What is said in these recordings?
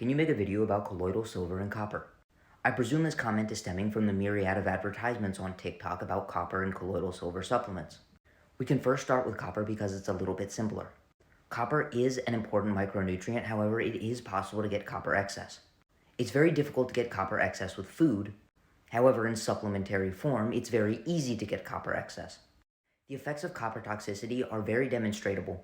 Can you make a video about colloidal silver and copper? I presume this comment is stemming from the myriad of advertisements on TikTok about copper and colloidal silver supplements. We can first start with copper because it's a little bit simpler. Copper is an important micronutrient, however, it is possible to get copper excess. It's very difficult to get copper excess with food, however, in supplementary form, it's very easy to get copper excess. The effects of copper toxicity are very demonstrable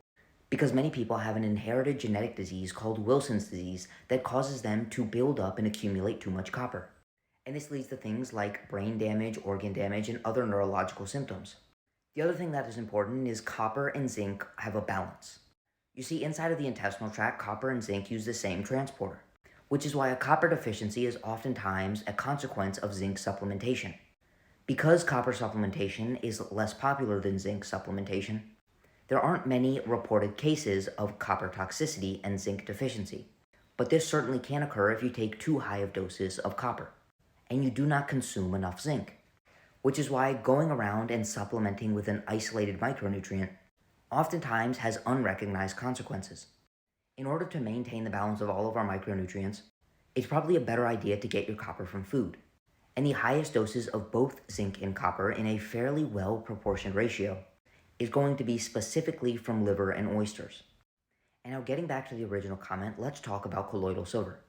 because many people have an inherited genetic disease called Wilson's disease that causes them to build up and accumulate too much copper. And this leads to things like brain damage, organ damage, and other neurological symptoms. The other thing that is important is copper and zinc have a balance. You see, inside of the intestinal tract, copper and zinc use the same transporter, which is why a copper deficiency is oftentimes a consequence of zinc supplementation. Because copper supplementation is less popular than zinc supplementation, there aren't many reported cases of copper toxicity and zinc deficiency, but this certainly can occur if you take too high of doses of copper, and you do not consume enough zinc, which is why going around and supplementing with an isolated micronutrient oftentimes has unrecognized consequences. In order to maintain the balance of all of our micronutrients, it's probably a better idea to get your copper from food, and the highest doses of both zinc and copper in a fairly well-proportioned ratio is going to be specifically from liver and oysters. And now getting back to the original comment, let's talk about colloidal silver.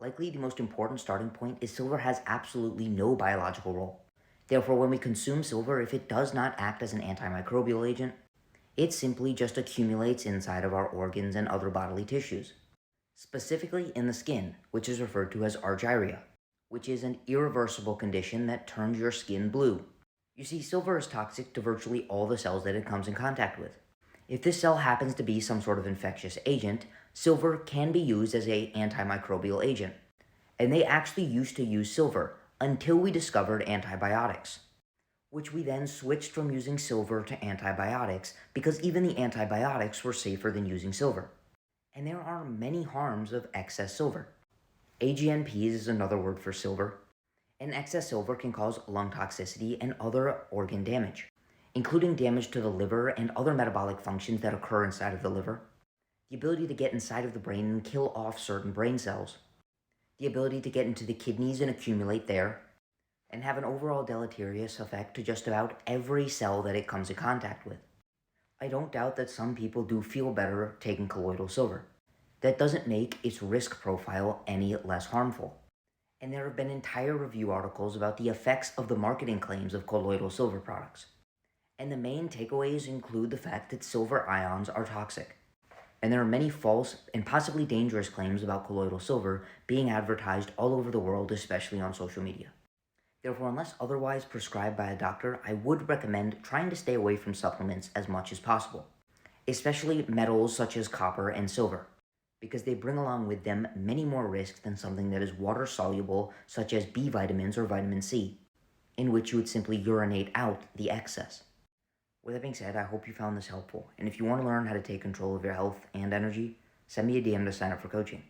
Likely the most important starting point is silver has absolutely no biological role. Therefore, when we consume silver, if it does not act as an antimicrobial agent, it simply just accumulates inside of our organs and other bodily tissues, specifically in the skin, which is referred to as argyria, which is an irreversible condition that turns your skin blue. You see, silver is toxic to virtually all the cells that it comes in contact with. If this cell happens to be some sort of infectious agent, silver can be used as an antimicrobial agent. And they actually used to use silver until we discovered antibiotics, which we then switched from using silver to antibiotics because even the antibiotics were safer than using silver. And there are many harms of excess silver. AGNPs is another word for silver, and excess silver can cause lung toxicity and other organ damage, including damage to the liver and other metabolic functions that occur inside of the liver, the ability to get inside of the brain and kill off certain brain cells, the ability to get into the kidneys and accumulate there, and have an overall deleterious effect to just about every cell that it comes in contact with. I don't doubt that some people do feel better taking colloidal silver. That doesn't make its risk profile any less harmful. And there have been entire review articles about the effects of the marketing claims of colloidal silver products. And the main takeaways include the fact that silver ions are toxic. And there are many false and possibly dangerous claims about colloidal silver being advertised all over the world, especially on social media. Therefore, unless otherwise prescribed by a doctor, I would recommend trying to stay away from supplements as much as possible, especially metals such as copper and silver, because they bring along with them many more risks than something that is water-soluble, such as B vitamins or vitamin C, in which you would simply urinate out the excess. With that being said, I hope you found this helpful, and if you want to learn how to take control of your health and energy, send me a DM to sign up for coaching.